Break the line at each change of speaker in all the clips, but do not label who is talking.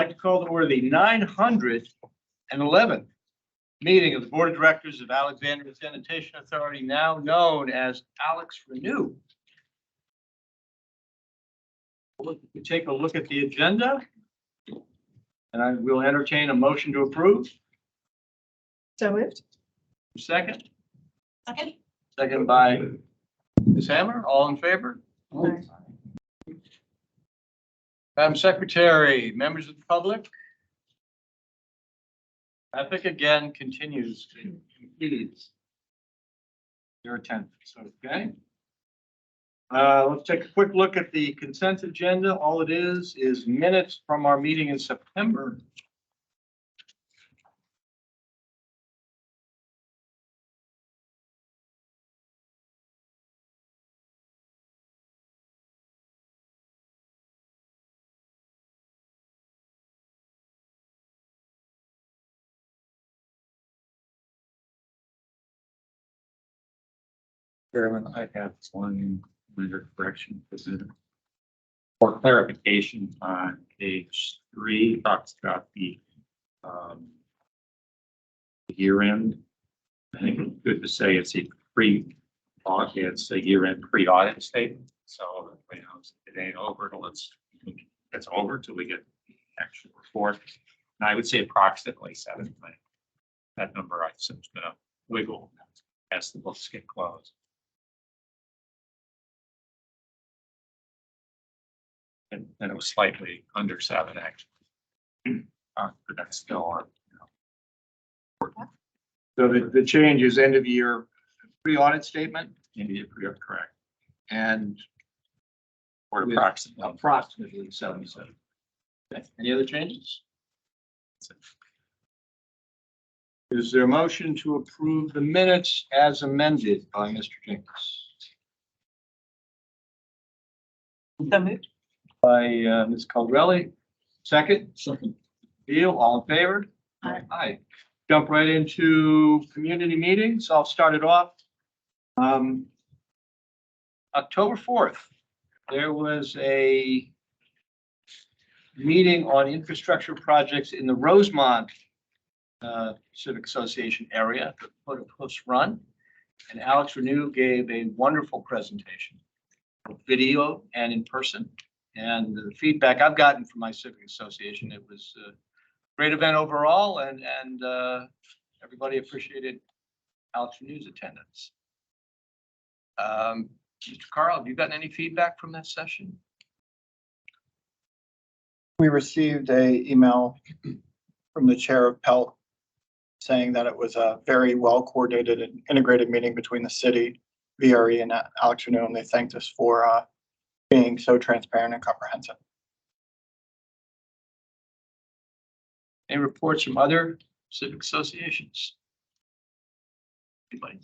like to call to order the 911th meeting of the Board of Directors of Alexandria Sanitation Authority, now known as AlexRenew. We take a look at the agenda, and I will entertain a motion to approve.
So moved.
Second.
Second.
Second by Ms. Hammer. All in favor?
Aye.
Madam Secretary, members of the public. Traffic again continues to impede your attendance. Okay. Let's take a quick look at the consent agenda. All it is minutes from our meeting in September.
Chairman, I have one minor correction for clarification on page 3, talks about the year end. I think it's good to say it's a pre-audit, it's a year end pre-audit statement. So you know, it ain't over till it's over till we get the actual report. And I would say approximately 7 million. That number I assume is going to wiggle as the books get closed. And it was slightly under 7 actually. But that's still on.
So the change is end of year pre-audit statement
Correct.
and
Or
with approximately 77. Okay. Any other changes? Is there a motion to approve the minutes as amended by Mr. Jenkins?
So moved.
By Ms. Caldarelli. Second?
Second.
Deal, all in favor?
Aye.
Aye. Jump right into community meetings. I'll start it off. October 4th, there was a meeting on infrastructure projects in the Rosemont Civic Association area, the Foot of Hoofs Run. And AlexRenew gave a wonderful presentation, video and in person. And the feedback I've gotten from my civic association, it was a great event overall, and everybody appreciated AlexRenew's attendance. Mr. Carl, have you gotten any feedback from that session?
We received an email from the chair of PELT saying that it was a very well coordinated and integrated meeting between the city, VRE, and AlexRenew, and they thanked us for being so transparent and comprehensive.
Any reports from other civic associations? Anybody?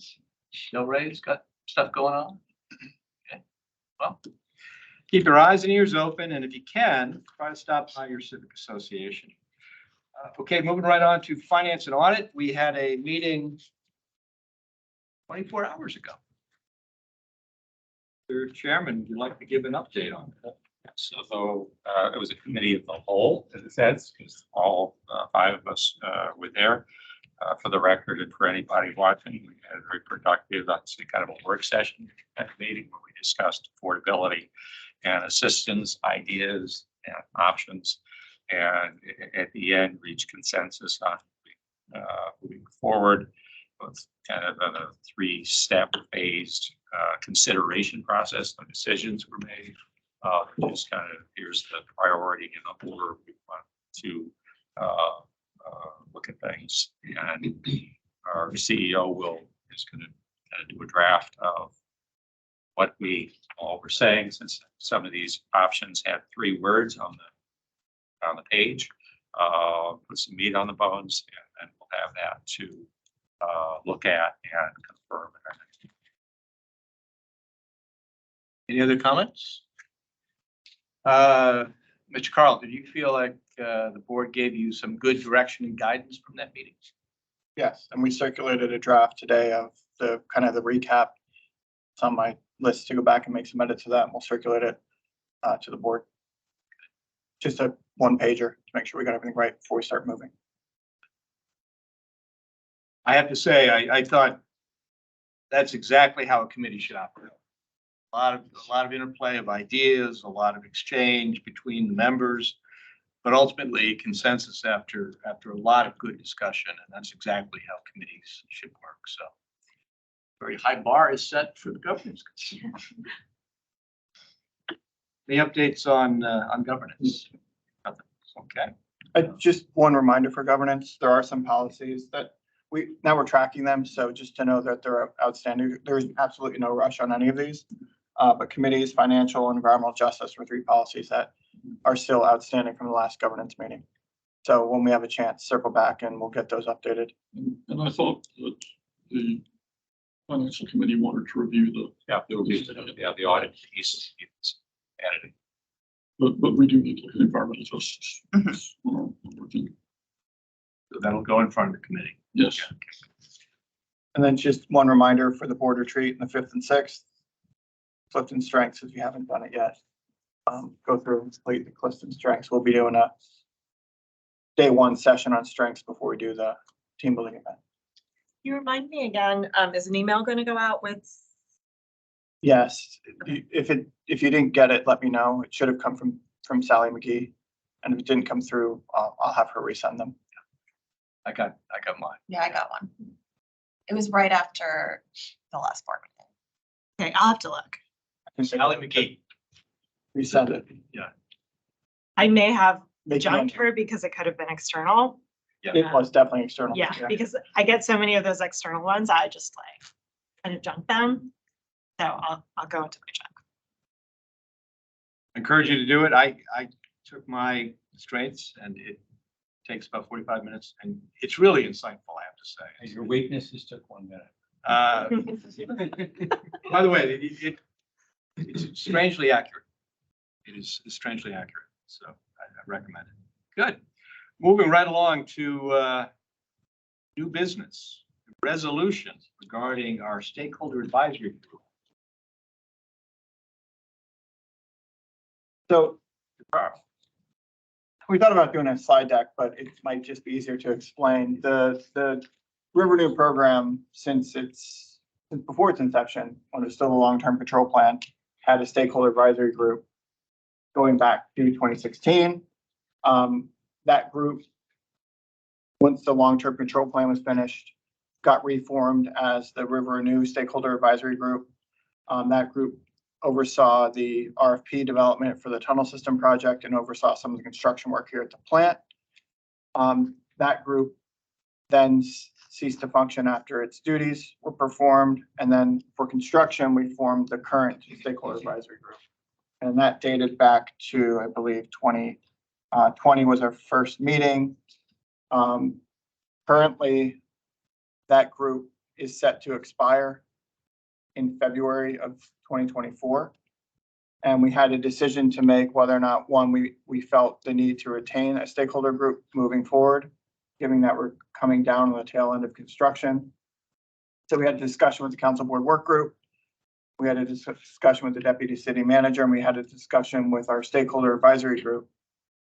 Del Rey's got stuff going on? Okay. Well, keep your eyes and ears open, and if you can, try to stop by your civic association. Okay, moving right on to finance and audit. We had a meeting 24 hours ago. Mr. Chairman, would you like to give an update on that?
So it was a committee of the whole, as it says, because all 5 of us were there. For the record and for anybody watching, we had a very productive, that's kind of a work session at the meeting where we discussed affordability and assistance, ideas and options. And at the end, reached consensus on moving forward with kind of a 3-step phased consideration process. The decisions were made. Just kind of here's the priority and the order we want to look at things. And our CEO is going to kind of do a draft of what we all were saying, since some of these options had 3 words on the page. Put some meat on the bones, and we'll have that to look at and confirm in our next meeting.
Any other comments? Mr. Carl, did you feel like the board gave you some good direction and guidance from that meeting?
Yes, and we circulated a draft today of the kind of the recap. It's on my list to go back and make some edits to that, and we'll circulate it to the board. just a one pager to make sure we got everything right before we start moving.
I have to say, I thought that's exactly how a committee should operate. A lot of interplay of ideas, a lot of exchange between the members, but ultimately consensus after a lot of good discussion, and that's exactly how committees should work. So, very high bar is set for the governance. Any updates on governance? Nothing. Okay.
Just one reminder for governance, there are some policies that now we're tracking them. So just to know that they're outstanding, there's absolutely no rush on any of these. But committees, financial, environmental justice were 3 policies that are still outstanding from the last governance meeting. So when we have a chance, circle back and we'll get those updated.
And I thought that the financial committee wanted to review
The audit piece is added.
but we do need to look at environmental justice.
So that'll go in front of the committee.
Yes.
And then just one reminder for the board retreat in the 5th and 6th. Clifton Strengths, if you haven't done it yet. Go through and complete the Clifton Strengths. We'll be doing a day 1 session on strengths before we do the team building event.
You remind me again, is an email going to go out with?
Yes, if you didn't get it, let me know. It should have come from Sally McGee. And if it didn't come through, I'll have her resend them.
I got mine.
Yeah, I got one. It was right after the last board meeting.
Okay, I'll have to look.
Sally McGee.
Resend it.
I may have
Make
junked
it-
her because it could have been external.
It was definitely external.
Yeah, because I get so many of those external ones, I just like kind of junk them. So I'll go into my junk.
Encourage you to do it. I took my strengths and it takes about 45 minutes and it's really insightful, I have to say.
Your weaknesses took 1 minute.
By the way, it's strangely accurate. It is strangely accurate. So I recommend it. Good. Moving right along to new business resolutions regarding our stakeholder advisory group.
So we thought about doing a slide deck, but it might just be easier to explain. The RiverNew program, since before its inception, when it was still a long-term control plan, had a stakeholder advisory group going back to 2016. That group, once the long-term control plan was finished, got reformed as the RiverNew Stakeholder Advisory Group. That group oversaw the RFP development for the tunnel system project and oversaw some of the construction work here at the plant. That group then ceased to function after its duties were performed. And then for construction, we formed the current Stakeholder Advisory Group. And that dated back to, I believe, 2020 was our first meeting. Currently, that group is set to expire in February of 2024. And we had a decision to make whether or not, one, we felt the need to retain a stakeholder group moving forward, given that we're coming down on the tail end of construction. So we had a discussion with the council board work group. We had a discussion with the deputy city manager, and we had a discussion with our stakeholder advisory group.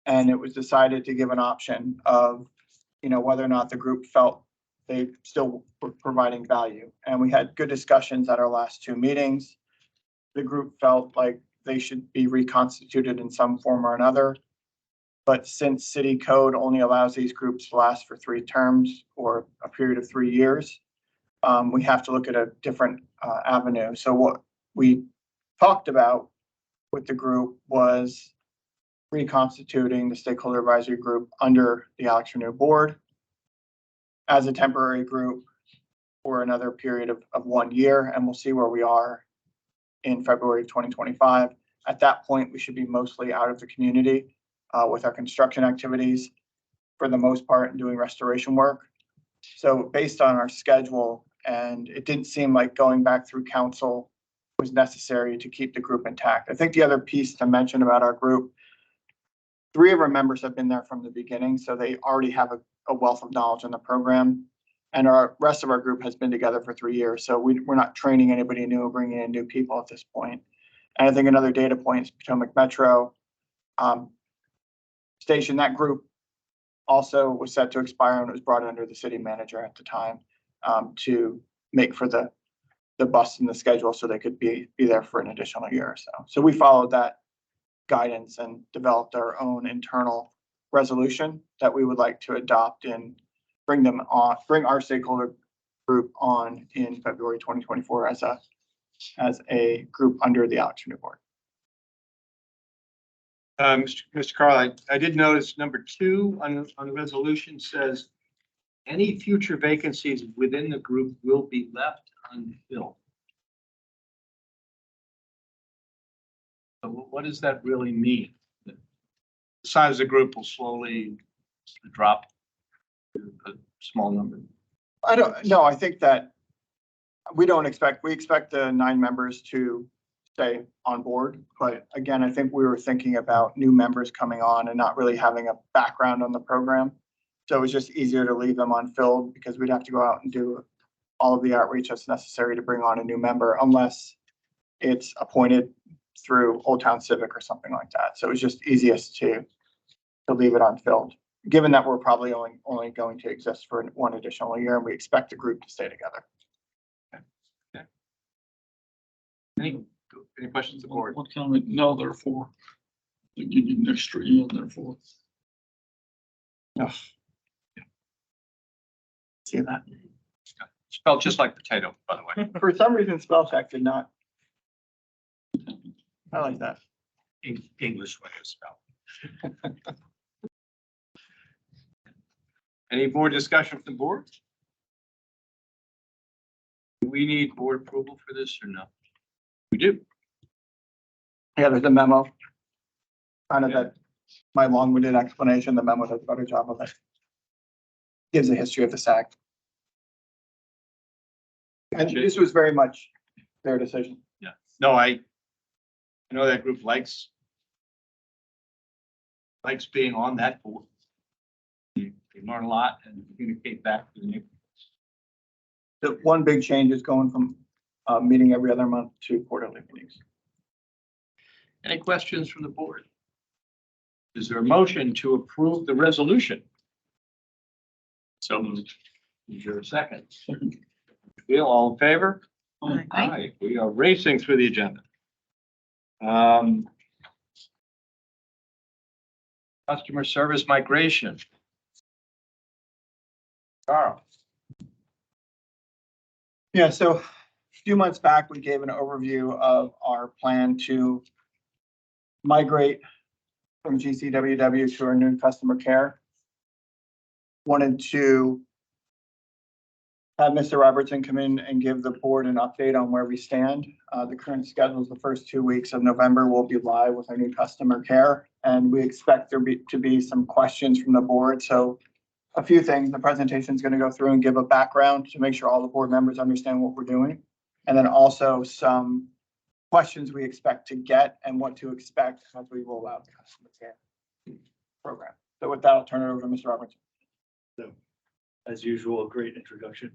And it was decided to give an option of, whether or not the group felt they still were providing value. And we had good discussions at our last 2 meetings. The group felt like they should be reconstituted in some form or another. But since city code only allows these groups to last for 3 terms or a period of 3 years, we have to look at a different avenue. So what we talked about with the group was reconstituting the stakeholder advisory group under the AlexRenew board as a temporary group for another period of 1 year, and we'll see where we are in February of 2025. At that point, we should be mostly out of the community with our construction activities for the most part and doing restoration work. So based on our schedule, and it didn't seem like going back through council was necessary to keep the group intact. I think the other piece to mention about our group, 3 of our members have been there from the beginning, so they already have a wealth of knowledge in the program. And our rest of our group has been together for 3 years. So we're not training anybody new or bringing in new people at this point. And I think another data point is Potomac Metro. station, that group also was set to expire and it was brought under the city manager at the time to make for the bus in the schedule so they could be there for an additional year or so. So we followed that guidance and developed our own internal resolution that we would like to adopt and bring our stakeholder group on in February 2024 as a group under the AlexRenew board.
Mr. Carl, I did notice number 2 on the resolution says any future vacancies within the group will be left unfilled. So what does that really mean? The size of the group will slowly drop to a small number.
I don't know. I think that we expect the 9 members to stay on board. But again, I think we were thinking about new members coming on and not really having a background on the program. So it was just easier to leave them unfilled because we'd have to go out and do all of the outreach that's necessary to bring on a new member unless it's appointed through Old Town Civic or something like that. So it was just easiest to leave it unfilled, given that we're probably only going to exist for 1 additional year and we expect the group to stay together.
Any questions, the board?
What comment? No, therefore. I think you need an extra E on therefore.
See that?
Spelled just like potato, by the way.
For some reason, spell check did not. I like that.
English way of spell.
Any board discussion from the board? Do we need board approval for this or no? We do.
Yeah, there's a memo. Kind of that, my long-winded explanation, the memo does a better job of it. Gives a history of the SAG. And this was very much their decision.
No, I know that group likes being on that board. They learn a lot and communicate back to the neighborhood.
The one big change is going from meeting every other month to quarterly meetings.
Any questions from the board? Is there a motion to approve the resolution? So moved. Is there a second? Bill, all in favor?
Aye.
Aye. We are racing through the agenda. Customer service migration. Carl.
Yeah, so a few months back, we gave an overview of our plan to migrate from GCWW to our new customer care. Wanted to have Mr. Robertson come in and give the board an update on where we stand. The current schedule is the first 2 weeks of November. We'll be live with our new customer care, and we expect there to be some questions from the board. So a few things, the presentation is going to go through and give a background to make sure all the board members understand what we're doing. And then also some questions we expect to get and what to expect as we roll out the customer care program. So with that, I'll turn it over to Mr. Robertson.
So, as usual, a great introduction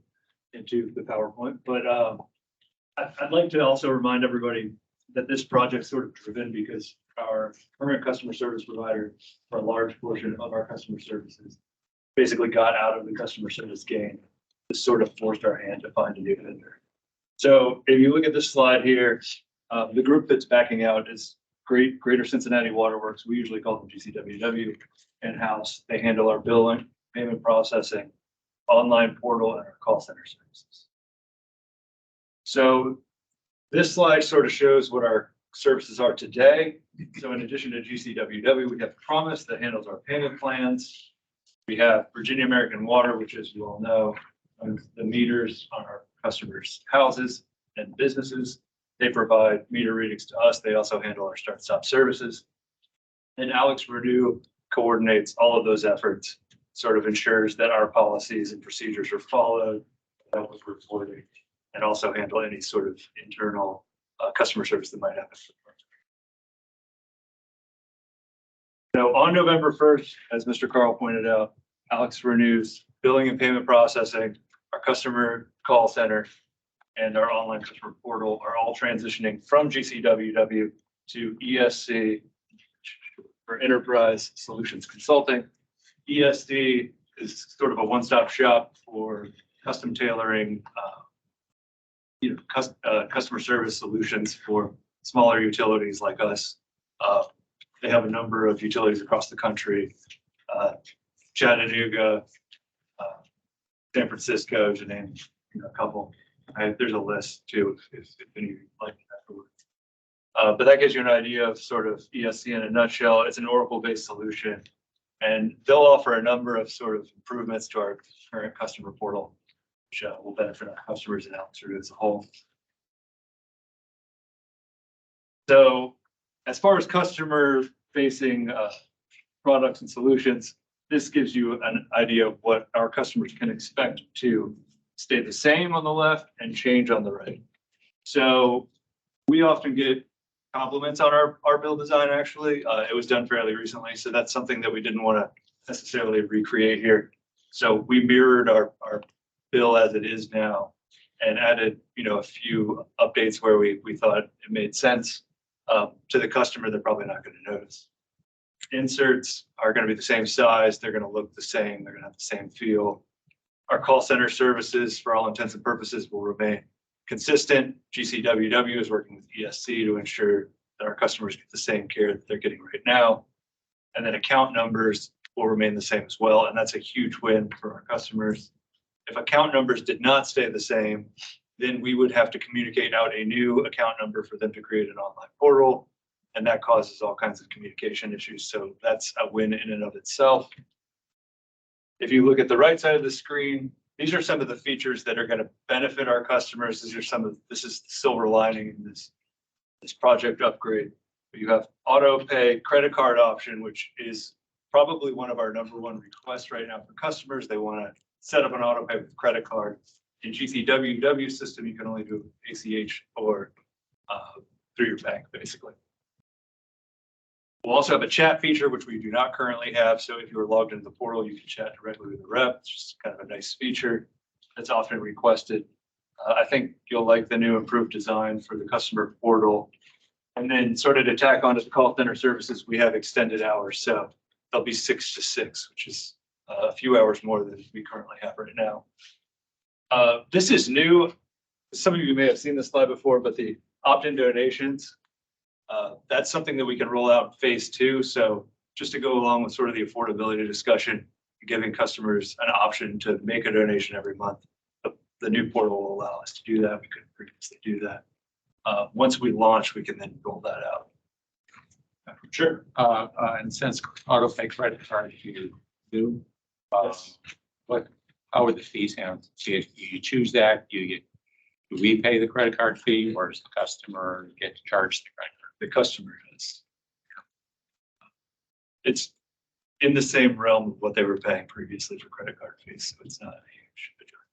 into the PowerPoint, but I'd like to also remind everybody that this project's sort of driven because our current customer service provider, for a large portion of our customer services, basically got out of the customer service game. This sort of forced our hand to find a new vendor. So if you look at this slide here, the group that's backing out is Greater Cincinnati Waterworks. We usually call them GCWW in-house. They handle our billing, payment processing, online portal, and our call center services. So this slide sort of shows what our services are today. So in addition to GCWW, we have Promise that handles our payment plans. We have Virginia American Water, which, as you all know, owns the meters on our customers' houses and businesses. They provide meter readings to us. They also handle our start-stop services. And AlexRenew coordinates all of those efforts, sort of ensures that our policies and procedures are followed, help with reporting, and also handle any sort of internal customer service that might happen. So on November 1st, as Mr. Carl pointed out, AlexRenew's billing and payment processing, our customer call center, and our online customer portal are all transitioning from GCWW to ESC, for enterprise solutions consulting. ESD is sort of a one-stop shop for custom tailoring, customer service solutions for smaller utilities like us. They have a number of utilities across the country, Chattanooga, San Francisco, to name a couple. There's a list too, if any of you like afterwards. But that gives you an idea of sort of ESC in a nutshell. It's an Oracle-based solution, and they'll offer a number of sort of improvements to our current customer portal, which will benefit our customers and AlexRenew as a whole. So as far as customer-facing products and solutions, this gives you an idea of what our customers can expect to stay the same on the left and change on the right. So we often get compliments on our build design, actually. It was done fairly recently, so that's something that we didn't want to necessarily recreate here. So we mirrored our bill as it is now and added, a few updates where we thought it made sense. To the customer, they're probably not going to notice. Inserts are going to be the same size. They're going to look the same. They're going to have the same feel. Our call center services, for all intents and purposes, will remain consistent. GCWW is working with ESC to ensure that our customers get the same care that they're getting right now. And then account numbers will remain the same as well. And that's a huge win for our customers. If account numbers did not stay the same, then we would have to communicate out a new account number for them to create an online portal. And that causes all kinds of communication issues. So that's a win in and of itself. If you look at the right side of the screen, these are some of the features that are going to benefit our customers. This is the silver lining in this project upgrade. You have auto pay credit card option, which is probably one of our #1 requests right now for customers. They want to set up an auto pay with credit card. In GCWW system, you can only do ACH or through your bank, basically. We'll also have a chat feature, which we do not currently have. So if you are logged into the portal, you can chat directly with the rep. It's just kind of a nice feature that's often requested. I think you'll like the new improved design for the customer portal. And then sort of to tack onto the call center services, we have extended hours. So they'll be 6 to 6, which is a few hours more than we currently have right now. This is new. Some of you may have seen this slide before, but the opt-in donations, that's something that we can roll out in phase 2. So just to go along with sort of the affordability discussion, giving customers an option to make a donation every month. The new portal will allow us to do that. We couldn't previously do that. Once we launch, we can then roll that out.
Sure. And since auto pay credit card you do,
Yes.
how would the fees sound? Do you choose that? Do we pay the credit card fee, or does the customer get to charge the credit card?
The customer does. It's in the same realm of what they were paying previously for credit card fees, so it's not a huge adjustment.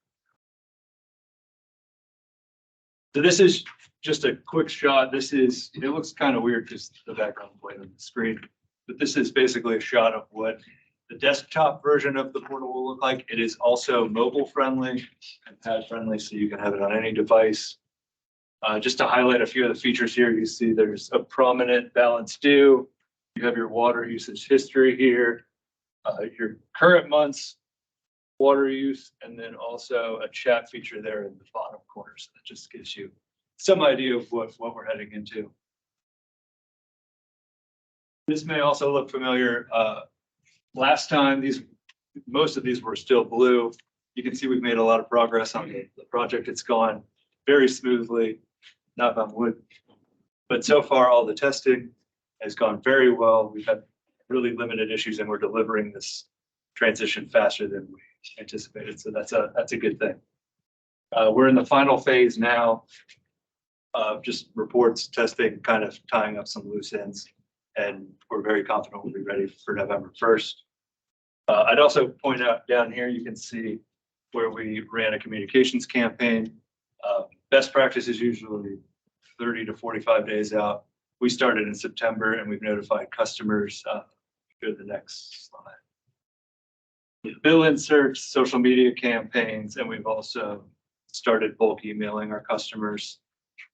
So this is just a quick shot. It looks kind of weird, just the background white on the screen, but this is basically a shot of what the desktop version of the portal will look like. It is also mobile friendly and pad friendly, so you can have it on any device. Just to highlight a few of the features here, you see there's a prominent balance due. You have your water usage history here, your current month's water use, and then also a chat feature there in the bottom corner. So that just gives you some idea of what we're heading into. This may also look familiar. Last time, most of these were still blue. You can see we've made a lot of progress on the project. It's gone very smoothly, knock on wood. But so far, all the testing has gone very well. We've had really limited issues, and we're delivering this transition faster than we anticipated. So that's a good thing. We're in the final phase now of just reports, testing, kind of tying up some loose ends, and we're very confident we'll be ready for November 1st. I'd also point out down here, you can see where we ran a communications campaign. Best practice is usually 30 to 45 days out. We started in September, and we've notified customers. Go to the next slide. Bill inserts, social media campaigns, and we've also started bulk emailing our customers.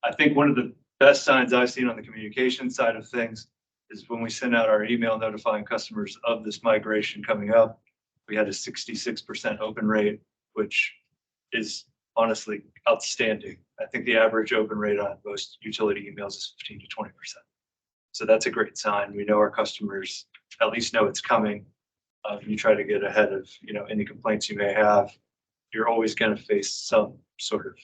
I think one of the best signs I've seen on the communication side of things is when we sent out our email notifying customers of this migration coming up, we had a 66% open rate, which is honestly outstanding. I think the average open rate on most utility emails is 15 to 20%. So that's a great sign. We know our customers at least know it's coming. You try to get ahead of, any complaints you may have. You're always going to face some sort of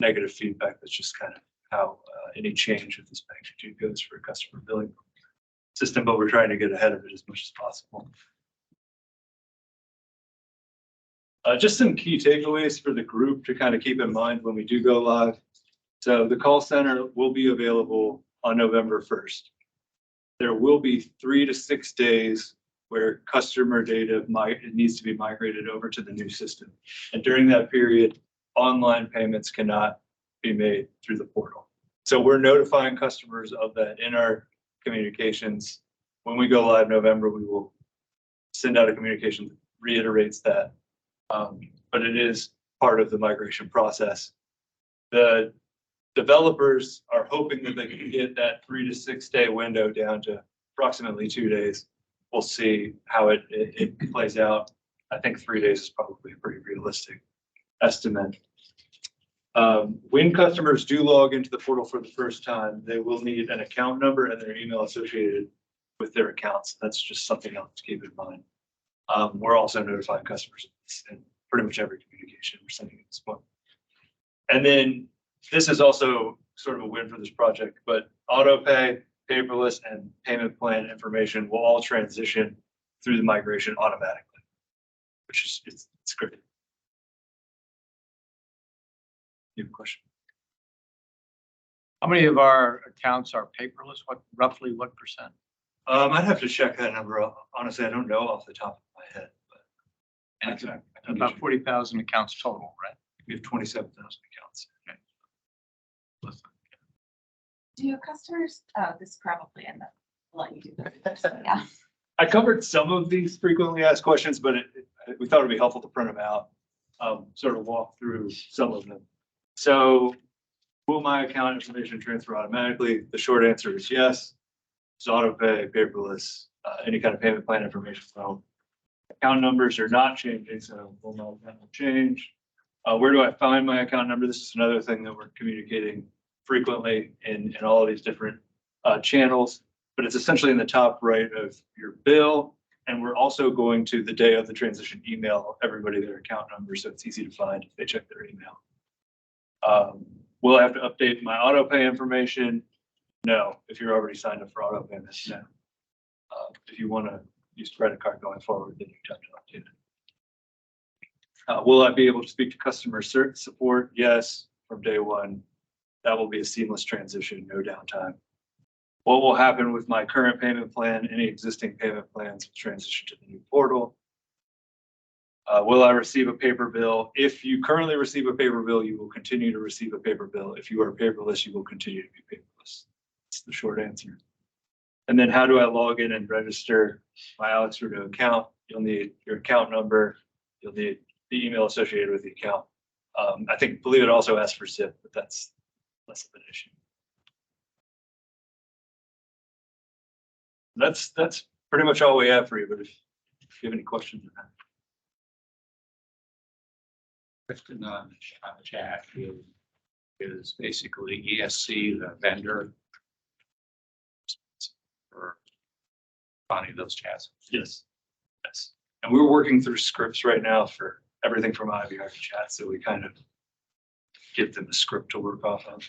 negative feedback. That's just kind of how any change of this magnitude goes for a customer billing system, but we're trying to get ahead of it as much as possible. Just some key takeaways for the group to kind of keep in mind when we do go live. So the call center will be available on November 1st. There will be 3 to 6 days where customer data needs to be migrated over to the new system. And during that period, online payments cannot be made through the portal. So we're notifying customers of that in our communications. When we go live November, we will send out a communication that reiterates that. But it is part of the migration process. The developers are hoping that they can get that 3 to 6 day window down to approximately 2 days. We'll see how it plays out. I think 3 days is probably a pretty realistic estimate. When customers do log into the portal for the first time, they will need an account number and their email associated with their accounts. That's just something else to keep in mind. We're also notifying customers in pretty much every communication we're sending at this point. And then this is also sort of a win for this project, but auto pay, paperless, and payment plan information will all transition through the migration automatically, which is it's great. You have a question?
How many of our accounts are paperless? Roughly what percent?
I'd have to check that number. Honestly, I don't know off the top of my head, but
And it's about 40,000 accounts total, right?
we have 27,000 accounts.
Do your customers, this is probably in the, I'll let you do this. Yeah.
I covered some of these frequently asked questions, but we thought it'd be helpful to print them out, sort of walk through some of them. So will my account information transfer automatically? The short answer is yes. It's auto pay, paperless, any kind of payment plan information. So account numbers are not changing, so will my account change? Where do I find my account number? This is another thing that we're communicating frequently in all of these different channels, but it's essentially in the top right of your bill. And we're also going to, the day of the transition, email everybody their account number, so it's easy to find if they check their email. Will I have to update my auto pay information? No. If you're already signed up for auto payments, no. If you want to use credit card going forward, then you have to update it. Will I be able to speak to customer support? Yes, from day one. That will be a seamless transition, no downtime. What will happen with my current payment plan? Any existing payment plans will transition to the new portal. Will I receive a paper bill? If you currently receive a paper bill, you will continue to receive a paper bill. If you are paperless, you will continue to be paperless. That's the short answer. And then how do I log in and register my AlexRenew account? You'll need your account number. You'll need the email associated with the account. I believe it also asks for zip, but that's less of an issue. That's pretty much all we have for you, but if you have any questions on that.
Question on the chat is basically ESC, the vendor for finding those chassis.
Yes. Yes. And we're working through scripts right now for everything from IVR to chat. So we kind of give them a script to work off of.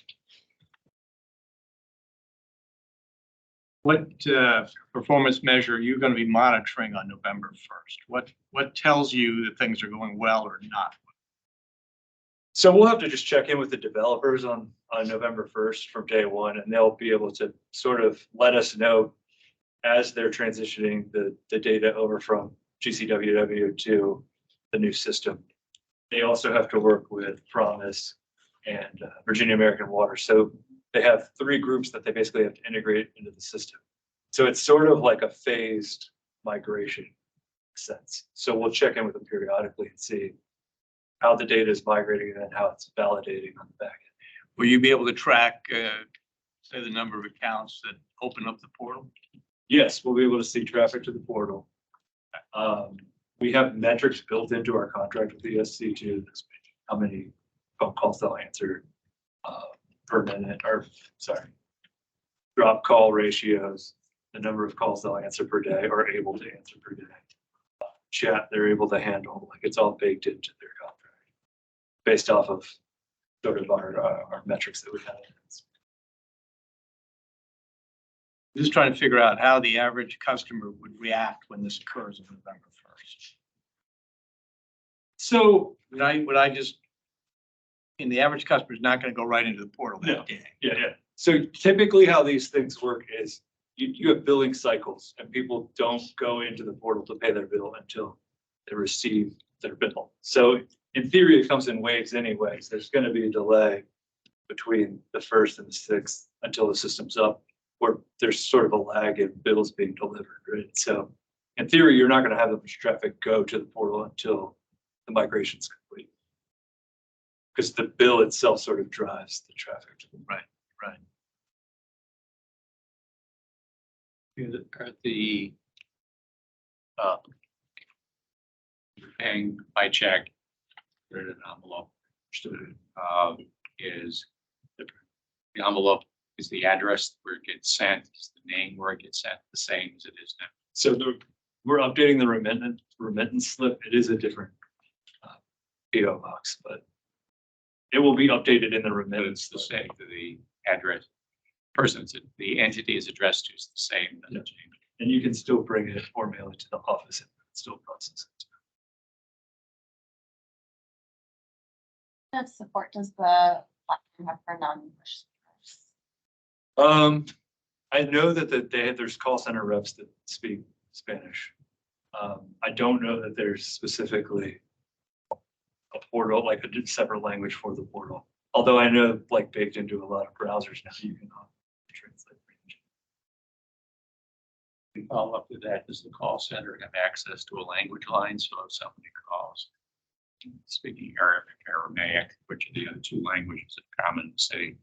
What performance measure are you going to be monitoring on November 1st? What tells you that things are going well or not?
So we'll have to just check in with the developers on November 1st from day one, and they'll be able to sort of let us know as they're transitioning the data over from GCWW to the new system. They also have to work with Promise and Virginia American Water. So they have 3 groups that they basically have to integrate into the system. So it's sort of like a phased migration sense. So we'll check in with them periodically and see how the data is migrating and then how it's validating on the back end.
Will you be able to track, say, the number of accounts that open up the portal?
Yes, we'll be able to see traffic to the portal. We have metrics built into our contract with the ESC too, how many phone calls they'll answer per minute, or sorry, drop call ratios, the number of calls they'll answer per day or able to answer per day. Chat they're able to handle, like it's all baked into their contract based off of sort of our metrics that we have.
Just trying to figure out how the average customer would react when this occurs on November 1st.
So,
Would I just, and the average customer is not going to go right into the portal
No.
that day.
yeah. So typically how these things work is you have billing cycles and people don't go into the portal to pay their bill until they receive their bill. So in theory, it comes in waves anyways. There's going to be a delay between the 1st and the 6th until the system's up, where there's sort of a lag in bills being delivered, right? So in theory, you're not going to have that much traffic go to the portal until the migration's complete. Because the bill itself sort of drives the traffic to the
Right.
Are the paying by check, put it in an envelope, is the envelope is the address where it gets sent, is the name where it gets sent the same as it is now?
So we're updating the remittance slip. It is a different PO box, but it will be updated in the
But
remittance.
it's the same, the address, the entity is addressed to is the same.
Yeah. And you can still bring it or mail it to the office and still process it.
What kind of support does the platform have for non-English speakers?
I know that there's call center reps that speak Spanish. I don't know that there's specifically a portal, like a separate language for the portal. Although I know, like, baked into a lot of browsers now, you can translate.
Follow up to that, does the call center have access to a language line? So if somebody calls speaking Arabic, Aramaic, which are the other two languages that are common in the city,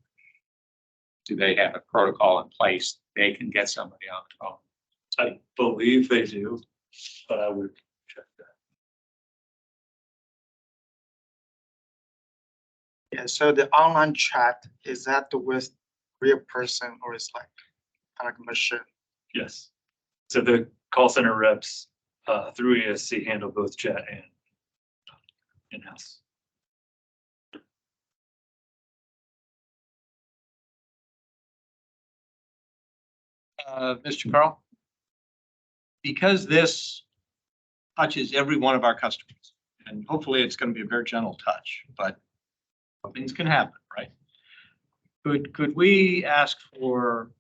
do they have a protocol in place? They can get somebody on the phone.
I believe they do, but I would check that.
Yeah, so the online chat, is that with real person or is like kind of like a machine?
Yes. So the call center reps through ESC handle both chat and in-house.
Mr. Carl? Because this touches every one of our customers, and hopefully it's going to be a very gentle touch, but things can happen, right? Could we ask for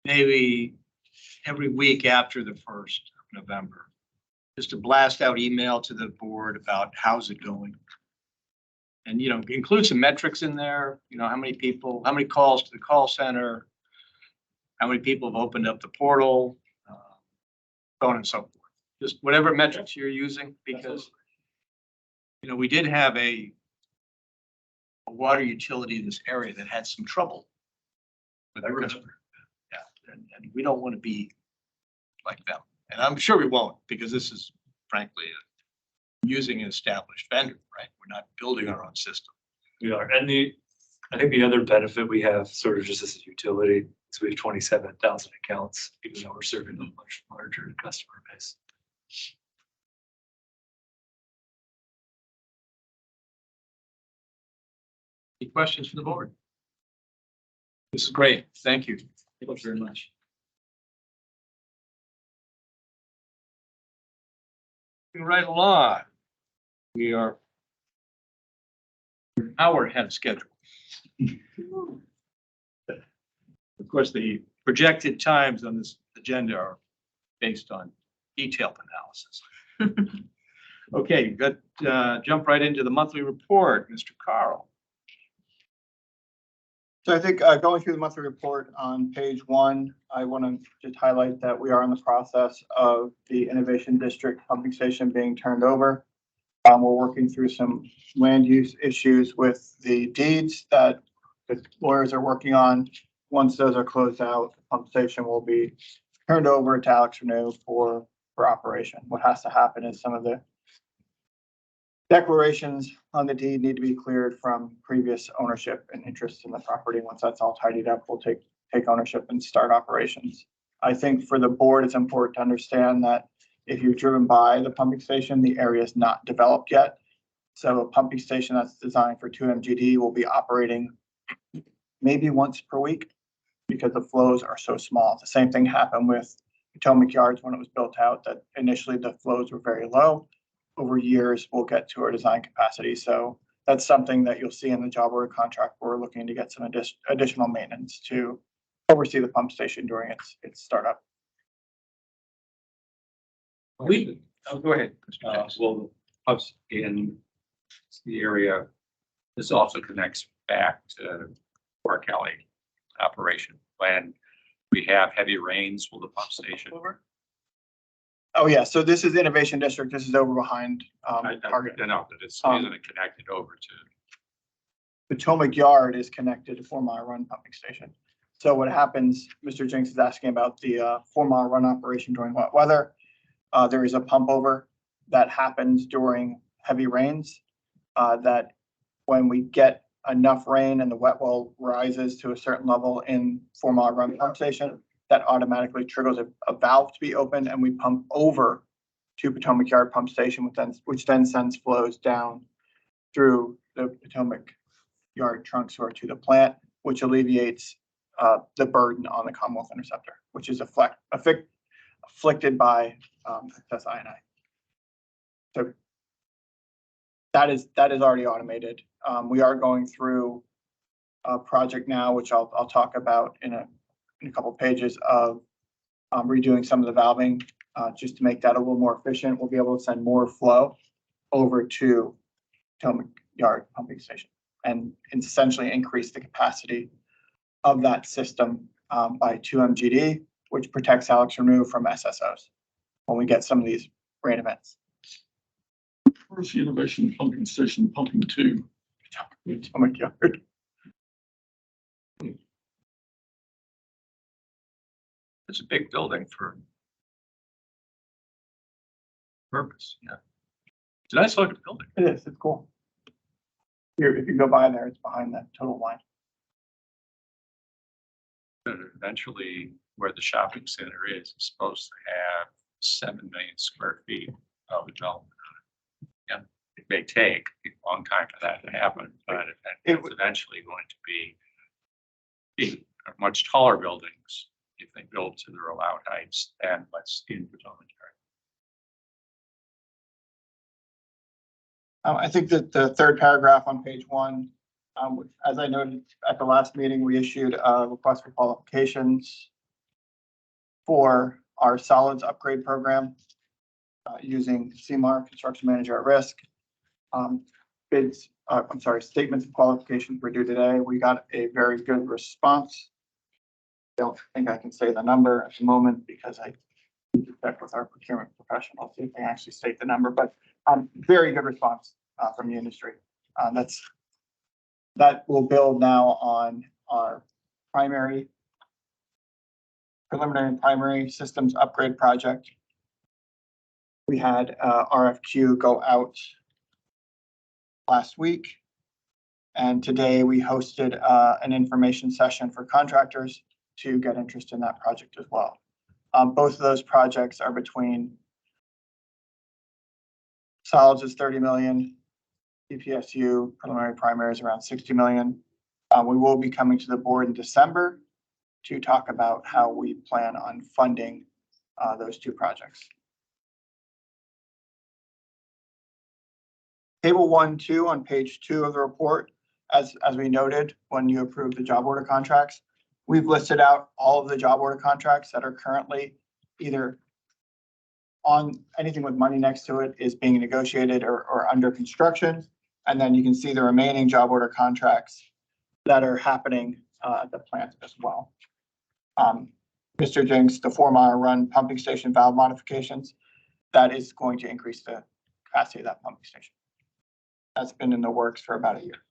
maybe every week after the 1st of November, just to blast out email to the board about how's it going? And, include some metrics in there, how many people, how many calls to the call center, how many people have opened up the portal, so on and so forth. Just whatever metrics you're using, because, we did have a water utility in this area that had some trouble with our customer. Yeah, and we don't want to be like them. And I'm sure we won't, because this is frankly using an established vendor, right? We're not building our own system.
We are. And I think the other benefit we have sort of just as a utility is we have 27,000 accounts, even though we're serving a much larger customer base.
Any questions from the board? This is great. Thank you. Thank you very much. Moving right along. We are an hour ahead of schedule. Of course, the projected times on this agenda are based on detailed analysis. Okay, jump right into the monthly report, Mr. Carl.
So I think going through the monthly report on page 1, I want to just highlight that we are in the process of the Innovation District pumping station being turned over. We're working through some land use issues with the deeds that the lawyers are working on. Once those are closed out, the pump station will be turned over to AlexRenew for operation. What has to happen is some of the declarations on the deed need to be cleared from previous ownership and interest in the property. Once that's all tidied up, we'll take ownership and start operations. I think for the board, it's important to understand that if you've driven by the pumping station, the area is not developed yet. So a pumping station that's designed for 2 MGD will be operating maybe once per week because the flows are so small. The same thing happened with Potomac Yards when it was built out, that initially the flows were very low. Over years, we'll get to our design capacity. So that's something that you'll see in the job order contract. We're looking to get some additional maintenance to oversee the pump station during its startup.
Oh, go ahead. Mr. James.
Well, the pumps in the area, this also connects back to Park Alley operation. When we have heavy rains, will the pump station over?
Oh, yeah. So this is Innovation District. This is over behind Target.
I know that isn't it connected over to.
Potomac Yard is connected to 4 Mile Run pumping station. So what happens, Mr. Jinks is asking about the 4 Mile Run operation during wet weather. There is a pump over that happens during heavy rains, that when we get enough rain and the wet well rises to a certain level in 4 Mile Run pump station, that automatically triggers a valve to be opened, and we pump over to Potomac Yard pump station, which then sends flows down through the Potomac Yard trunk sewer to the plant, which alleviates the burden on the Commonwealth Interceptor, which is afflicted by excess INI. So that is already automated. We are going through a project now, which I'll talk about in a couple of pages, of redoing some of the valving just to make that a little more efficient. We'll be able to send more flow over to Potomac Yard pumping station and essentially increase the capacity of that system by 2 MGD, which protects AlexRenew from SSOs when we get some of these rain events.
Where's the innovation pumping station pumping to?
Potomac Yard.
It's a big building for purpose, yeah. It's a nice looking building.
It is, it's cool. Here, if you go by there, it's behind that total line.
But eventually, where the shopping center is supposed to have 7 million square feet of development. Yeah, it may take a long time for that to happen, but it's eventually going to be much taller buildings if they build to their allowed heights than what's in Potomac Yard.
I think that the third paragraph on page 1, as I noted at the last meeting, we issued a request for qualifications for our solids upgrade program using CMAR, Construction Manager at Risk. Statements of qualifications were due today. We got a very good response. Don't think I can say the number at the moment because I need to check with our procurement professional, see if they actually state the number, but very good response from the industry. That will build now on our preliminary and primary systems upgrade project. We had RFQ go out last week, and today we hosted an information session for contractors to get interest in that project as well. Both of those projects are between solids is 30 million, CPSU preliminary primary is around 60 million. We will be coming to the board in December to talk about how we plan on funding those 2 projects. Table 1-2 on page 2 of the report, as we noted, when you approved the job order contracts, we've listed out all of the job order contracts that are currently either on anything with money next to it is being negotiated or under construction. And then you can see the remaining job order contracts that are happening at the plant as well. Mr. Jinks, the 4 Mile Run pumping station valve modifications, that is going to increase the capacity of that pumping station. That's been in the works for about a year.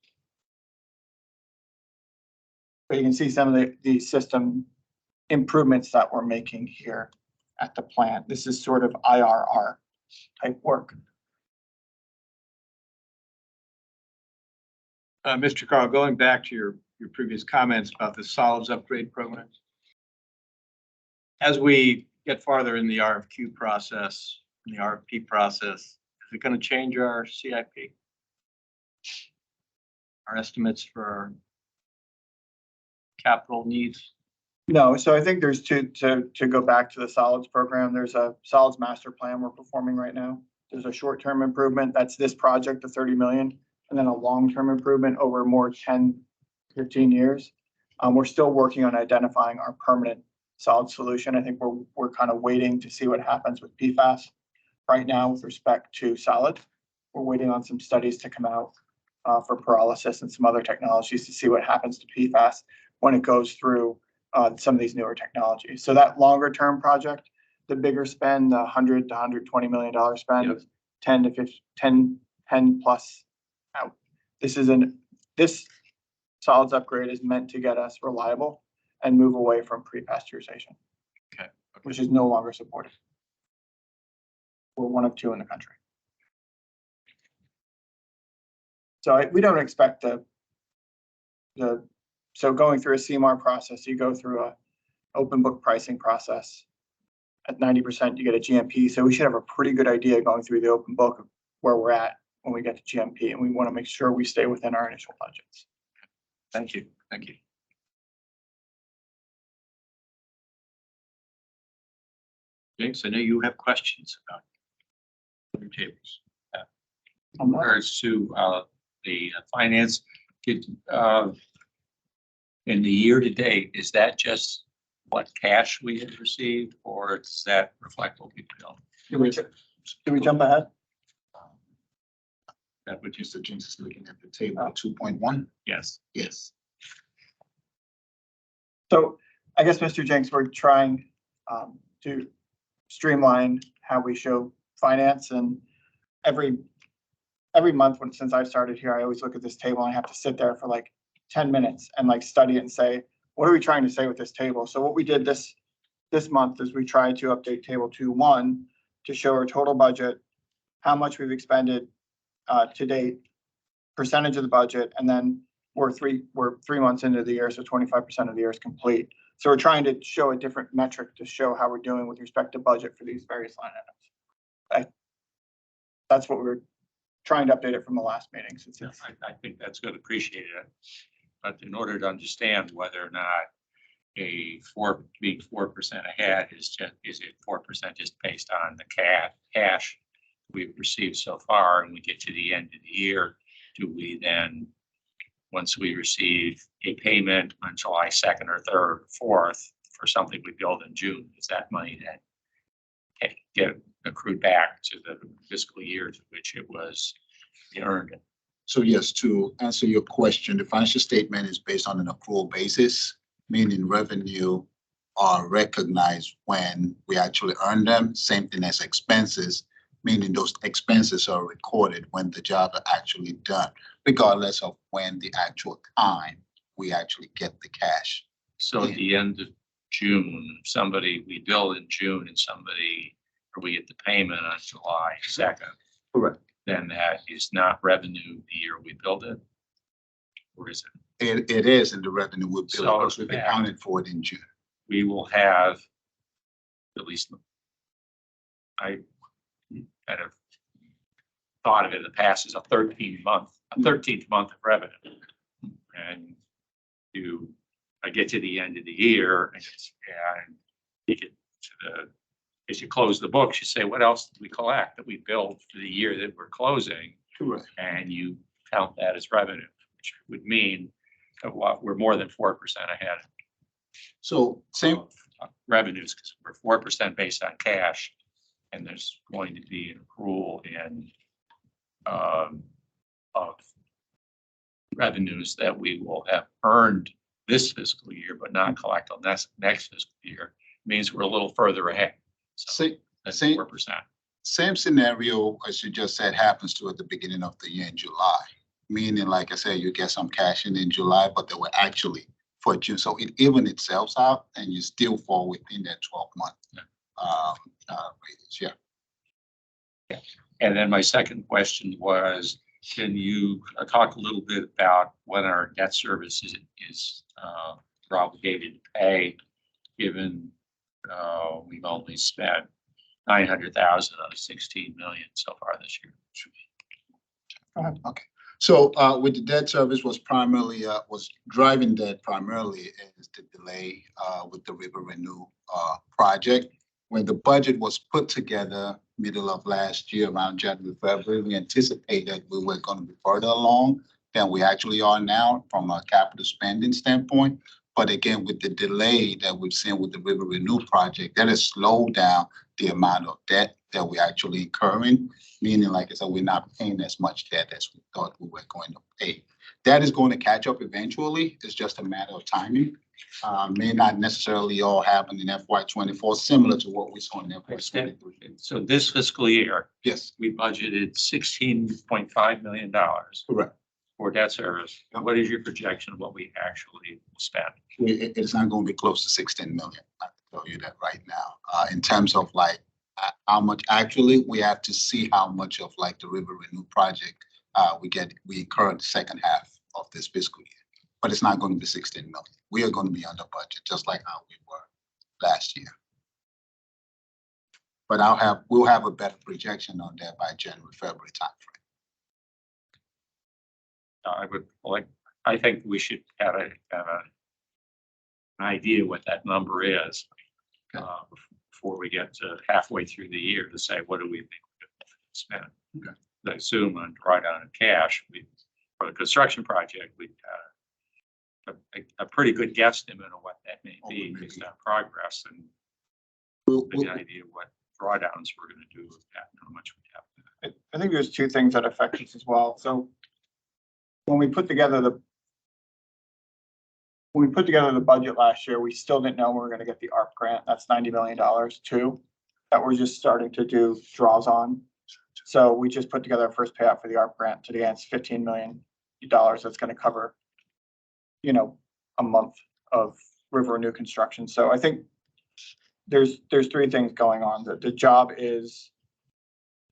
But you can see some of the system improvements that we're making here at the plant. This is sort of IRR type work.
Mr. Carl, going back to your previous comments about the solids upgrade program. As we get farther in the RFQ process, in the RFP process, is it going to change our CIP? Our estimates for capital needs?
No, so I think there's to go back to the solids program, there's a solids master plan we're performing right now. There's a short-term improvement, that's this project, the 30 million, and then a long-term improvement over more 10, 15 years. We're still working on identifying our permanent solid solution. I think we're kind of waiting to see what happens with PFAS right now with respect to solid. We're waiting on some studies to come out for pyrolysis and some other technologies to see what happens to PFAS when it goes through some of these newer technologies. So that longer term project, the bigger spend, the $100 to $120 million spend,
Yep.
10 to 15, 10 plus out. This solids upgrade is meant to get us reliable and move away from pre-pasteurization.
Okay.
Which is no longer supported. We're one of two in the country. So we don't expect so going through a CMAR process, you go through a open book pricing process. At 90%, you get a GMP. So we should have a pretty good idea going through the open book of where we're at when we get to GMP, and we want to make sure we stay within our initial budgets.
Thank you. Thank you. James, I know you have questions about your tables.
I'm not-
regards to the finance, in the year to date, is that just what cash we had received, or does that reflect what we billed?
Did we jump ahead?
That would just,
Mr. James is looking at the table 2.1.
yes.
Yes.
So I guess, Mr. Jenks, we're trying to streamline how we show finance, and every month since I've started here, I always look at this table and I have to sit there for like 10 minutes and like study it and say, what are we trying to say with this table? So what we did this month is we tried to update table 2.1 to show our total budget, how much we've expended to date, percentage of the budget, and then we're 3 months into the year, so 25% of the year is complete. So we're trying to show a different metric to show how we're doing with respect to budget for these various line items. That's what we're trying to update it from the last meeting. Since
Yeah, I think that's good, appreciate it. But in order to understand whether or not being 4% ahead is it 4% just based on the cash we've received so far, and we get to the end of the year, do we then, once we receive a payment on July 2nd or 3rd or 4th for something we billed in June, is that money then get accrued back to the fiscal year to which it was earned?
So yes, to answer your question, the financial statement is based on an accrual basis, meaning revenue are recognized when we actually earn them. Same thing as expenses, meaning those expenses are recorded when the job is actually done, regardless of when the actual time we actually get the cash.
So at the end of June, we bill in June or we get the payment on July 2nd.
Correct.
Then that is not revenue the year we billed it? Or is it?
It is in the revenue we bill
So
because we've accounted for it in June.
We will have, at least I kind of thought of it in the past as a 13th month of revenue. And I get to the end of the year and you get to as you close the books, you say, what else did we collect that we billed for the year that we're closing?
Correct.
And you count that as revenue, which would mean that we're more than 4% ahead.
So same.
Of revenues, because we're 4% based on cash, and there's going to be an accrual of revenues that we will have earned this fiscal year, but not collect on next fiscal year. Means we're a little further ahead. So that's 4%.
Same scenario as you just said happens to at the beginning of the year in July. Meaning, like I said, you get some cash in July, but they were actually for June. So it even itself out and you still fall within that 12-month range. Yeah.
And then my second question was, can you talk a little bit about what our debt service is we're obligated to pay, given we've only spent 900,000 out of 16 million so far this year.
Okay. So with the debt service was primarily was driving debt primarily is the delay with the River Renew project. When the budget was put together middle of last year around January, February, we anticipated we were going to be further along than we actually are now from a capital spending standpoint. But again, with the delay that we've seen with the River Renew project, that has slowed down the amount of debt that we're actually incurring, meaning, like I said, we're not paying as much debt as we thought we were going to pay. That is going to catch up eventually. It's just a matter of timing. May not necessarily all happen in FY24, similar to what we saw in FY23.
So this fiscal year,
Yes,
we budgeted $16.5 million
correct.
for debt service. What is your projection of what we actually spent?
It's not going to be close to 16 million. I can tell you that right now. In terms of like how much actually, we have to see how much of like the River Renew project we incur in the second half of this fiscal year. But it's not going to be 16 million. We are going to be under budget, just like how we were last year. But we'll have a better projection on that by January, February timeframe.
I think we should have an idea what that number is before we get to halfway through the year to say, what do we think we're going to spend?
Okay.
I assume on drawdown down in cash, for the construction project, we've got a pretty good guesstimate of what that may be based on progress and an idea of what drawdowns we're going to do with that and how much we have.
I think there's two things that affect us as well. So when we put together the budget last year, we still didn't know we were going to get the ARP grant. That's $90 million too, that we're just starting to do draws on. So we just put together our first payout for the ARP grant today. It's $15 million. That's going to cover, a month of River Renew construction. So I think there's three things going on. The job is,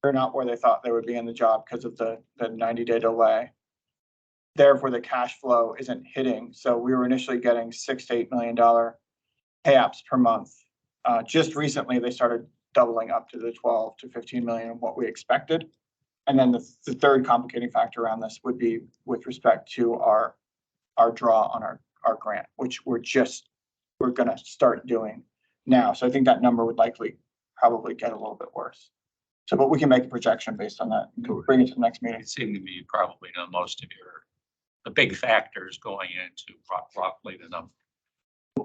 they're not where they thought they would be in the job because of the 90-day delay. Therefore, the cash flow isn't hitting. So we were initially getting $6 to $8 million payouts per month. Just recently, they started doubling up to the 12 to 15 million of what we expected. And then the third complicating factor around this would be with respect to our draw on our grant, which we're going to start doing now. So I think that number would probably get a little bit worse. So, but we can make a projection based on that and bring it to the next meeting.
It seemed to me you probably know most of the big factors going into roughly the number.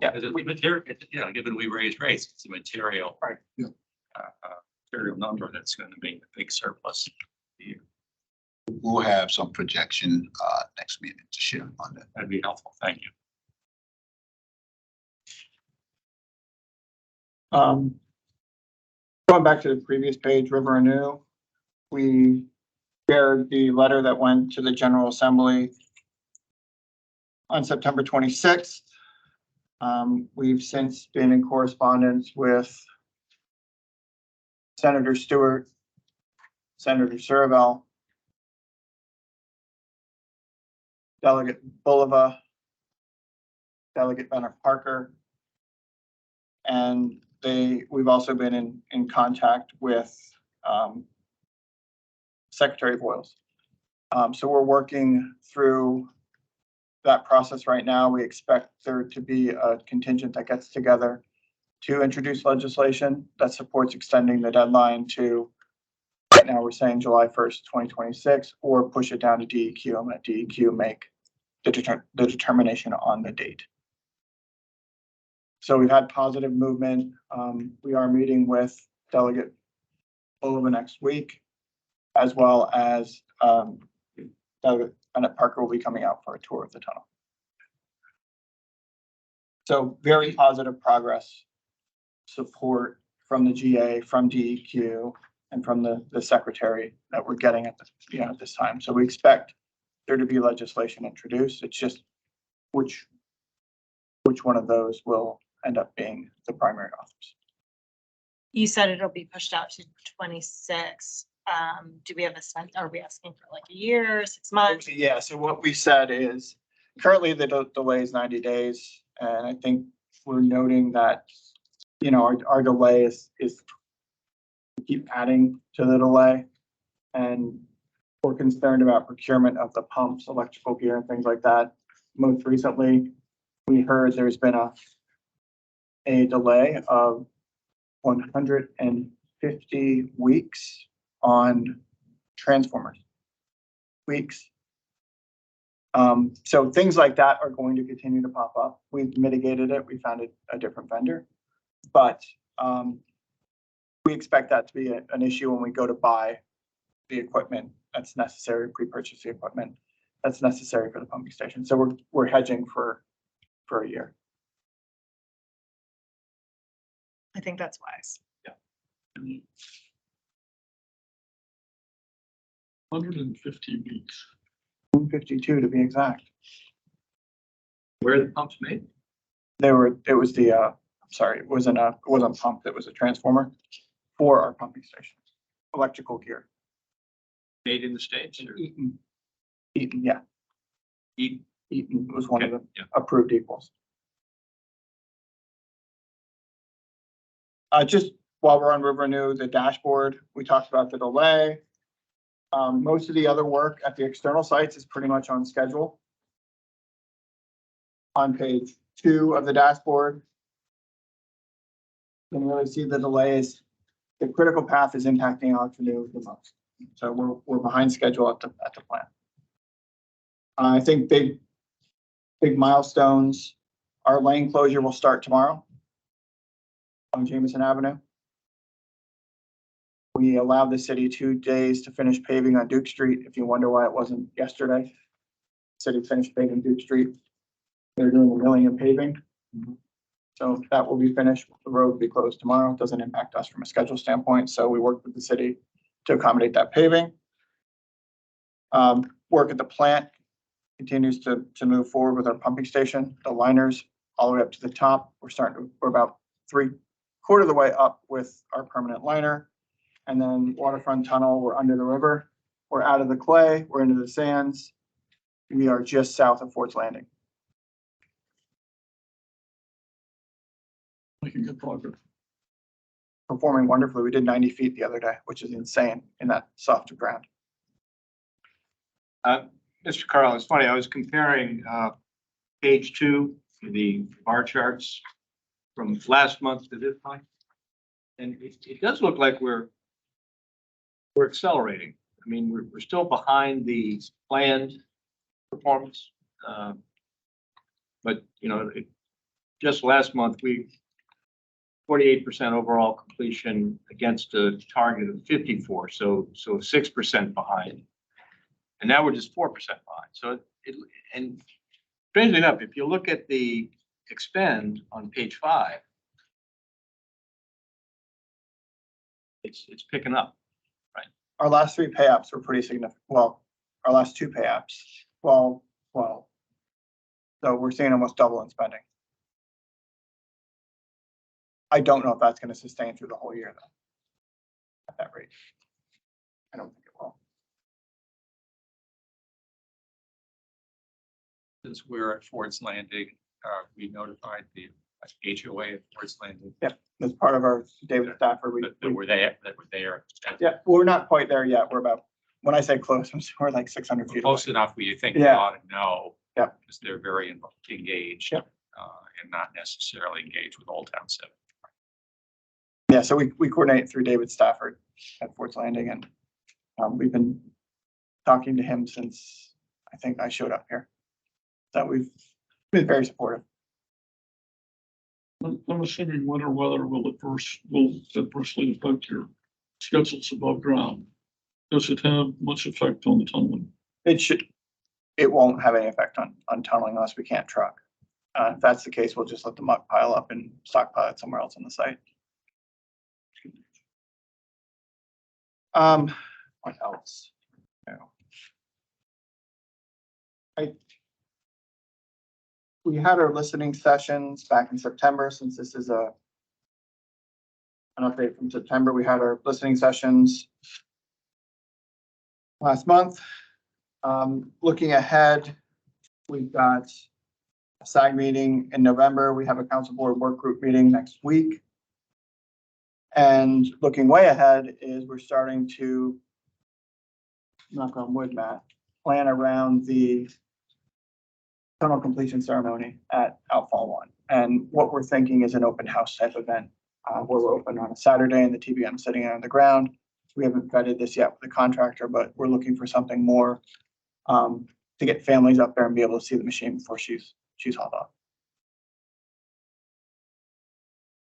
Yeah, given we raised rates, it's a material,
right?
Yeah.
Material number that's going to make a big surplus.
We'll have some projection next meeting to share on that.
That'd be helpful. Thank you.
Going back to the previous page, River Renew, we shared the letter that went to the General Assembly on September 26th. We've since been in correspondence with Senator Stewart, Senator Surivel, Delegate Bulova, Delegate Bennett Parker, and we've also been in contact with Secretary Boyles. So we're working through that process right now. We expect there to be a contingent that gets together to introduce legislation that supports extending the deadline to, right now we're saying July 1st, 2026, or push it down to DEQ and let DEQ make the determination on the date. So we've had positive movement. We are meeting with Delegate Bulova next week, as well as Delegate Bennett Parker will be coming out for a tour of the tunnel. So very positive progress, support from the GA, from DEQ, and from the Secretary that we're getting at this time. So we expect there to be legislation introduced. It's just which which one of those will end up being the primary authors.
You said it'll be pushed out to 26. Do we have a sense? Are we asking for like a year, 6 months?
Yeah, so what we said is currently the delay is 90 days. And I think we're noting that, our delay is we keep adding to the delay. And we're concerned about procurement of the pumps, electrical gear and things like that. Most recently, we heard there's been a delay of 150 weeks on transformers. Weeks. So things like that are going to continue to pop up. We've mitigated it. We found a different vendor, but we expect that to be an issue when we go to buy the equipment that's necessary, pre-purchase the equipment that's necessary for the pumping station. So we're hedging for a year.
I think that's wise.
150 weeks.
152 to be exact.
Where are the pumps made?
It wasn't pumped, it was a transformer for our pumping station. Electrical gear.
Made in the States or
Eaton, yeah.
Eaton?
Eaton was one of
Okay,
the
yeah.
approved equals. Just while we're on AlexRenew, the dashboard, we talked about the delay. Most of the other work at the external sites is pretty much on schedule. On page 2 of the dashboard, you can really see the delays. The critical path is impacting AlexRenew the most. So we're behind schedule at the plant. I think big milestones. Our lane closure will start tomorrow on Jameson Avenue. We allowed the city 2 days to finish paving on Duke Street. If you wonder why it wasn't yesterday, city finished paving Duke Street. They're doing the milling and paving. So that will be finished. The road will be closed tomorrow. It doesn't impact us from a schedule standpoint. So we worked with the city to accommodate that paving. Work at the plant continues to move forward with our pumping station, the liners all the way up to the top. We're about 3/4 of the way up with our permanent liner. And then waterfront tunnel, we're under the river. We're out of the clay, we're into the sands. We are just south of Ford's Landing.
Making good progress.
Performing wonderfully. We did 90 feet the other day, which is insane in that soft ground.
Mr. Carl, it's funny, I was comparing page 2, the bar charts from last month to this month. And it does look like we're accelerating. I mean, we're still behind the planned performance. But, just last month, 48% overall completion against a target of 54, so 6% behind. And now we're just 4% behind. So and strangely enough, if you look at the expend on page 5, it's picking up.
Our last 3 pay-ups were pretty significant. Well, our last 2 pay-ups, well. So we're seeing almost double in spending. I don't know if that's going to sustain through the whole year though. At that rate. I don't think it will.
Since we're at Ford's Landing, we notified the HOA at Ford's Landing
As part of our David Stafford,
that were there.
yeah, we're not quite there yet. We're about, when I say close, we're like 600 feet away.
Close enough where you think they
Yeah.
ought to know.
Yeah.
Because they're very engaged.
Yeah.
And not necessarily engaged with Old Town Civic.
Yeah, so we coordinate through David Stafford at Ford's Landing, and we've been talking to him since I think I showed up here. So we've been very supportive.
I'm assuming winter weather will adversely affect your schedules above ground. Does it have much effect on the tunneling?
It won't have any effect on tunneling unless we can't truck. If that's the case, we'll just let the muck pile up and stockpile it somewhere else on the site. What else? No. we had our listening sessions back in September, since this is an update from September. We had our listening sessions last month. Looking ahead, we've got a SAG meeting in November. We have a council board work group meeting next week. And looking way ahead is we're starting to, knock on wood, Matt, plan around the tunnel completion ceremony at Outfall 1. And what we're thinking is an open house type event where we're open on a Saturday and the TBM sitting out on the ground. We haven't vetted this yet with the contractor, but we're looking for something more to get families up there and be able to see the machine before she's hauled off.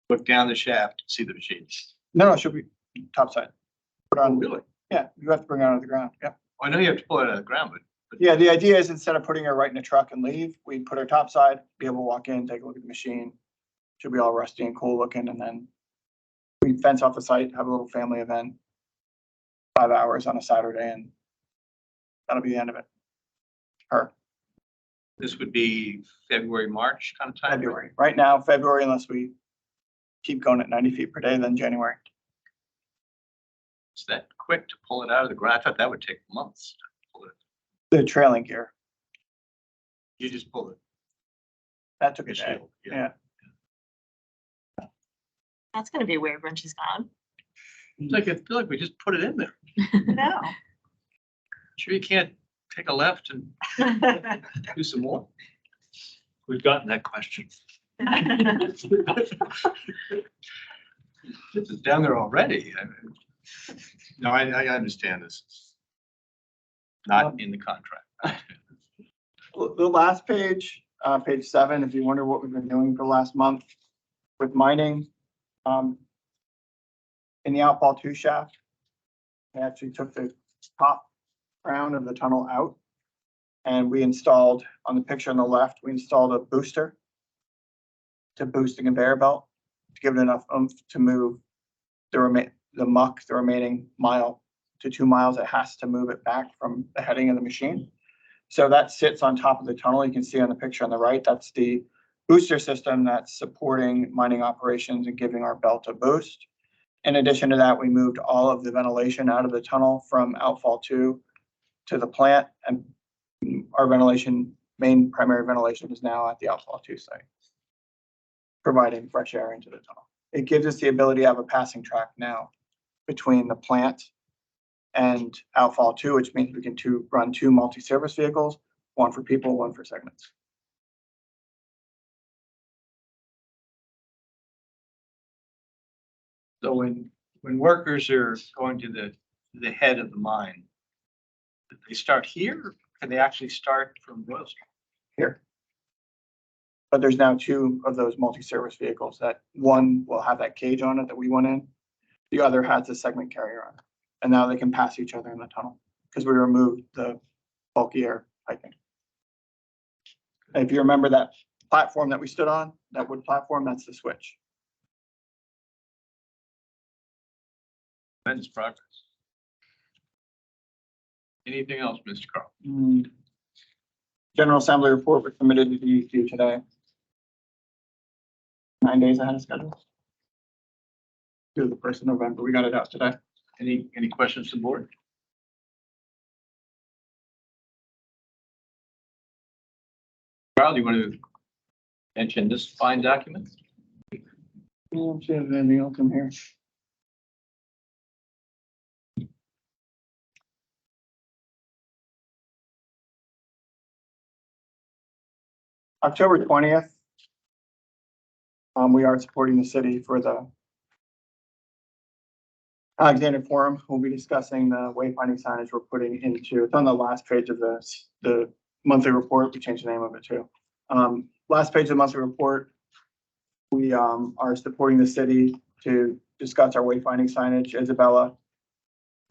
Look down the shaft, see the machines.
No, it should be topside. Put on,
Really?
yeah, you have to bring it out of the ground. Yeah.
I know you have to pull it out of the ground, but
Yeah, the idea is instead of putting her right in a truck and leave, we put her topside, be able to walk in, take a look at the machine. Should be all rusty and cool looking, and then we fence off the site, have a little family event. 5 hours on a Saturday, and that'll be the end of it. Her,
this would be February, March kind of time.
February. Right now, February, unless we keep going at 90 feet per day, then January.
It's that quick to pull it out of the ground. I thought that would take months to pull it.
The trailing gear,
You just pull it.
that took a
The
day.
shield,
Yeah.
That's gonna be weird when she's gone.
It's like, I feel like we just put it in there.
No.
Sure you can't take a left and do some more?
We've gotten that question.
This is down there already. No, I understand this. Not in the contract.
The last page, page 7, if you wonder what we've been doing for the last month with mining, in the outfall 2 shaft, we actually took the top round of the tunnel out, and we installed, on the picture on the left, we installed a booster to boost the conveyor belt to give it enough oomph to move the remaining mile to 2 miles. It has to move it back from the heading of the machine. So that sits on top of the tunnel. You can see on the picture on the right, that's the booster system that's supporting mining operations and giving our belt a boost. In addition to that, we moved all of the ventilation out of the tunnel from outfall 2 to the plant, and our main primary ventilation is now at the outfall 2 site, providing fresh air into the tunnel. It gives us the ability to have a passing track now between the plant and outfall 2, which means we can run 2 multi-service vehicles, 1 for people, 1 for segments.
So when workers are going to the head of the mine, do they start here? Or can they actually start from Royal Street?
Here. But there's now 2 of those multi-service vehicles that one will have that cage on it that we went in. The other has a segment carrier on it. And now they can pass each other in the tunnel because we removed the bulkier piping. And if you remember that platform that we stood on, that wood platform, that's the switch.
Tremendous progress. Anything else, Mr. Carl?
General Assembly report was submitted to DEQ today. 9 days ahead of schedule. Due the 1st of November, we got it out today.
Any questions to the board? Carl, do you want to mention this fine document?
I don't see anything else in here. October 20th. We are supporting the city for the Alexander Forum. We'll be discussing the wayfinding signage we're putting into, it's on the last page of the monthly report. We changed the name of it too. Last page of the monthly report, we are supporting the city to discuss our wayfinding signage. Isabella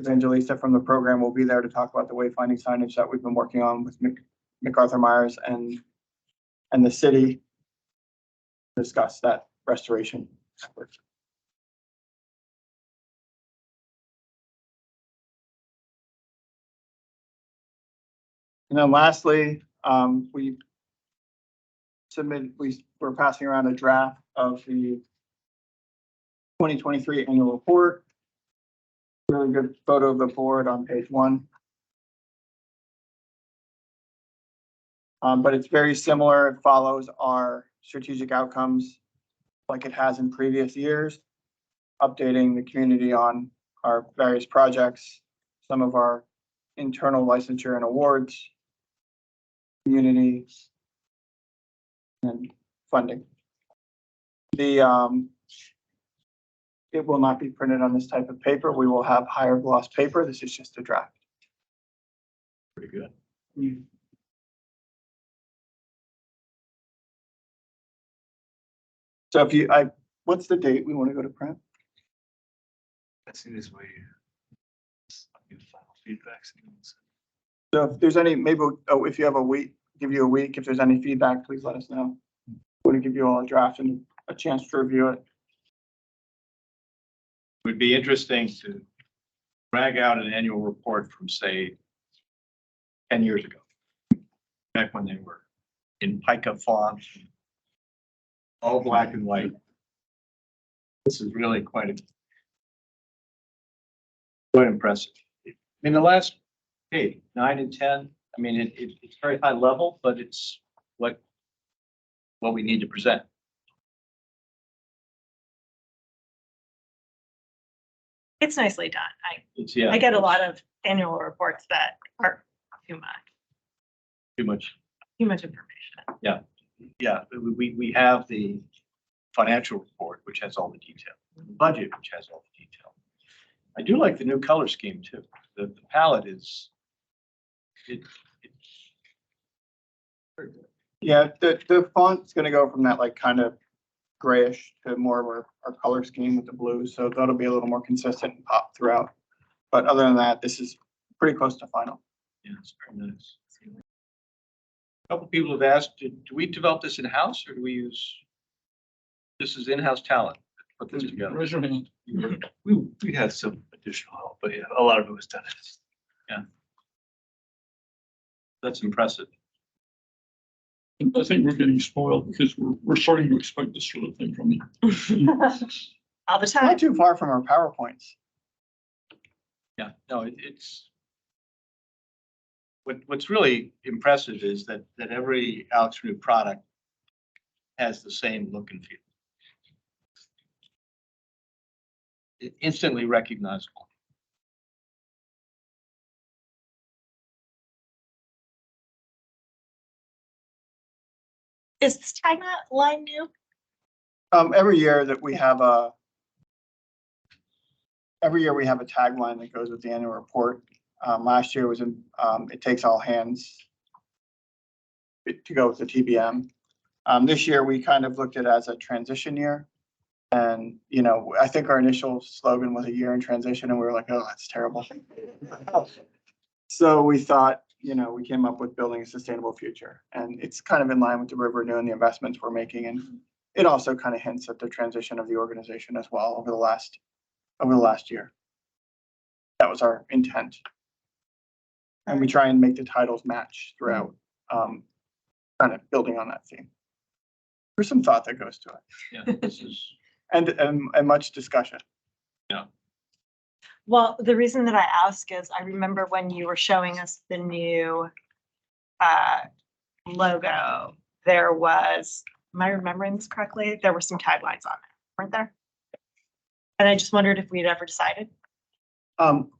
Evangelista from the program will be there to talk about the wayfinding signage that we've been working on with MacArthur Myers and the city. Discuss that restoration effort. And then lastly, we we're passing around a draft of the 2023 annual report. Really good photo of the board on page 1. But it's very similar. It follows our strategic outcomes like it has in previous years, updating the community on our various projects, some of our internal licensure and awards, community, and funding. It will not be printed on this type of paper. We will have higher gloss paper. This is just a draft.
Pretty good.
So what's the date we want to go to print?
As soon as we get final feedback.
So if there's any, maybe, if you have a week, give you a week. If there's any feedback, please let us know. Want to give you all a draft and a chance to review it.
Would be interesting to drag out an annual report from, say, 10 years ago, back when they were in pica font, all black and white. This is really quite impressive. I mean, the last 9 and 10, I mean, it's very high level, but it's what we need to present.
It's nicely done.
It's, yeah,
I get a lot of annual reports that are too much information.
yeah, we have the financial report, which has all the detail, the budget, which has all the detail. I do like the new color scheme too. The palette is,
Yeah, the font's gonna go from that like kind of grayish to more of our color scheme with the blue, so that'll be a little more consistent and pop throughout. But other than that, this is pretty close to final.
yeah, it's very nice. A couple people have asked, do we develop this in-house or do we use, this is in-house talent to put this together?
Raise your hand.
We had some additional help, but yeah, a lot of it was done.
That's impressive.
I think we're getting spoiled because we're starting to expect this sort of thing from you.
All the
It's
time.
not too far from our PowerPoints.
Yeah, no, it's what's really impressive is that every AlexRenew product has the same look and feel. It's instantly recognizable.
Is this tagline new?
Every year that we have a tagline that goes with the annual report. Last year was it takes all hands to go with the TBM. This year we kind of looked at it as a transition year. And, I think our initial slogan was a year in transition and we were like, oh, that's terrible. So we thought, we came up with building a sustainable future, and it's kind of in line with the AlexRenew and the investments we're making. And it also kind of hints at the transition of the organization as well over the last year. That was our intent. And we try and make the titles match throughout, kind of building on that theme. There's some thought that goes to it.
Yeah, this is,
And much discussion.
Well, the reason that I ask is I remember when you were showing us the new logo, there was, am I remembering this correctly? There were some taglines on it, weren't there? And I just wondered if we had ever decided.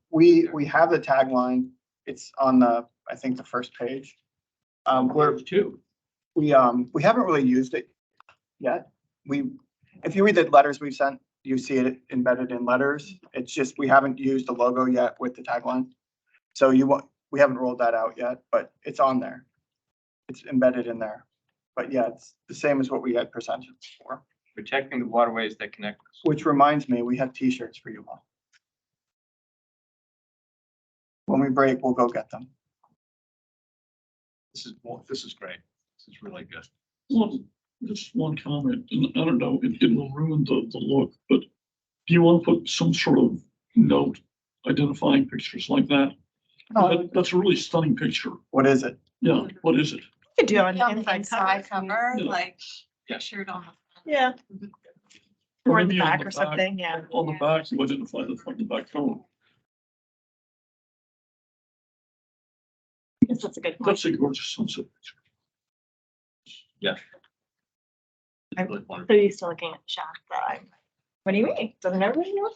We have the tagline. It's on I think the first page. We haven't really used it yet. If you read the letters we've sent, you see it embedded in letters. It's just, we haven't used the logo yet with the tagline. So we haven't rolled that out yet, but it's on there. It's embedded in there. But yeah, it's the same as what we had presented before.
protecting the waterways that connect us.
Which reminds me, we have t-shirts for you all. When we break, we'll go get them.
This is great. This is really good.
Well, just one comment, and I don't know, it will ruin the look, but do you want to put some sort of note identifying pictures like that? That's a really stunning picture.
What is it?
Yeah, what is it?
Could do on the
On the
inside
inside
cover.
cover,
Yeah.
like
Yeah.
pictured on the.
Yeah. Or in the
Maybe on
back
the
or something, yeah.
On the back, you identify the front and back cover.
Yes, that's a good point.
That's a gorgeous sunset.
I'm so used to looking at the shot that I'm, what do you mean? Doesn't everybody know?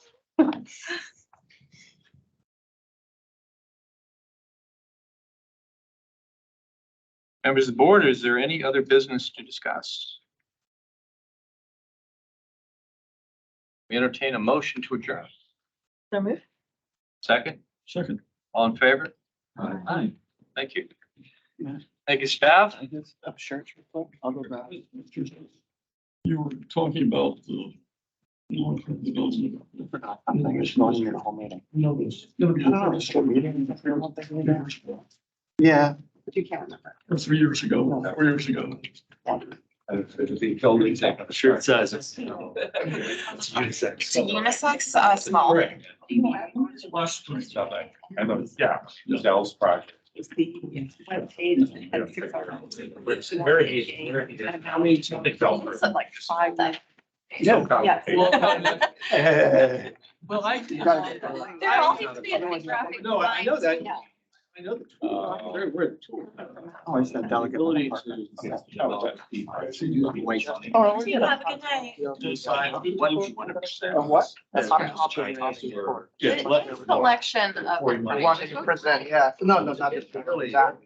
Members of the board, is there any other business to discuss? We entertain a motion to adjourn.
So move.
Second,
Second.
all in favor?
Aye.
Thank you. Thank you, staff.
I guess upshirts real quick. I'll go back.
You were talking about the.
I'm thinking it's going to the whole meeting.
No, it's gonna be.
Yeah.
But you can't remember.
Or 3 years ago, 4 years ago.
Shirt size. It's
It's
unisex.
unisex, small.
Correct. Yeah, Dell's project.
It's like 5 that.
Yeah.
Well, I.
There all needs to be a big graphic.
No, I know that.
Yeah.
I know.
We're.
Oh, it's that delegate.
Ability
Oh, you have a good night.
Decide what you want to present.
What? That's not an
It's a collection of.
I wanted to present, yeah. No, not just really. That.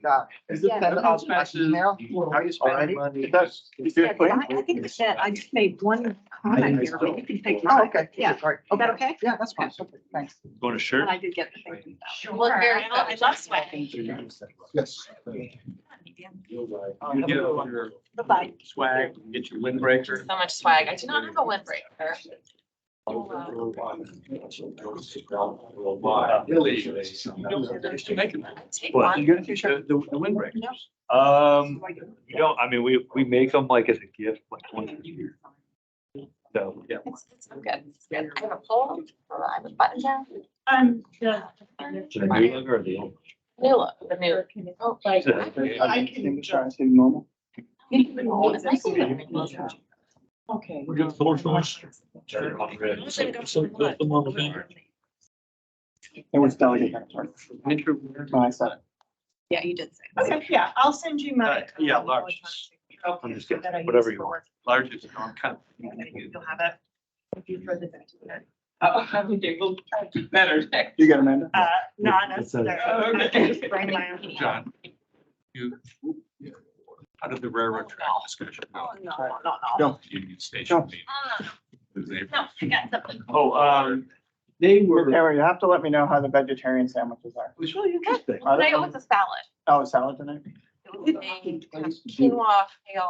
Is it send out by email? Are you already? It does. You do it quick?
I think that's it. I just made one comment here, but you can take.
Oh, okay.
Yeah.
Right.
Is that okay?
Yeah, that's fine. Okay, thanks.
Going to shirt?
And I did get the thing.
Look very.
I love sweating.
Yes.
You get your
Bye-bye.
swag, get your windbreaker.
So much swag. I do not have a windbreaker. Take
What?
one.
You get the windbreaker.
You know, I mean, we make them like as a gift, like once a year. So, yeah.
It's good. It's good. I have a pole. I have a button down.
Yeah.
The new look or the old?
New look, the new. Oh, like.
I can try to say normal.
Okay.
We got color first. Set them on the thing.
It was delegate. No, I said it.
Yeah, you did say.
Okay, yeah, I'll send you my.
Yeah, large.
I'm just kidding, whatever you want.
Large is on kind
You'll have it.
If you throw the back to that.
better.
You got Amanda?
Not necessarily. I can just bring my own.
John, you, how did the railroad track discussion go?
No.
Union Station.
No, I got something.
Oh, they were.
Harry, you have to let me know how the vegetarian sandwiches are.
It was really interesting.
Are they-
Today it was a salad.
Oh, salad tonight?
It was a quinoa, kale,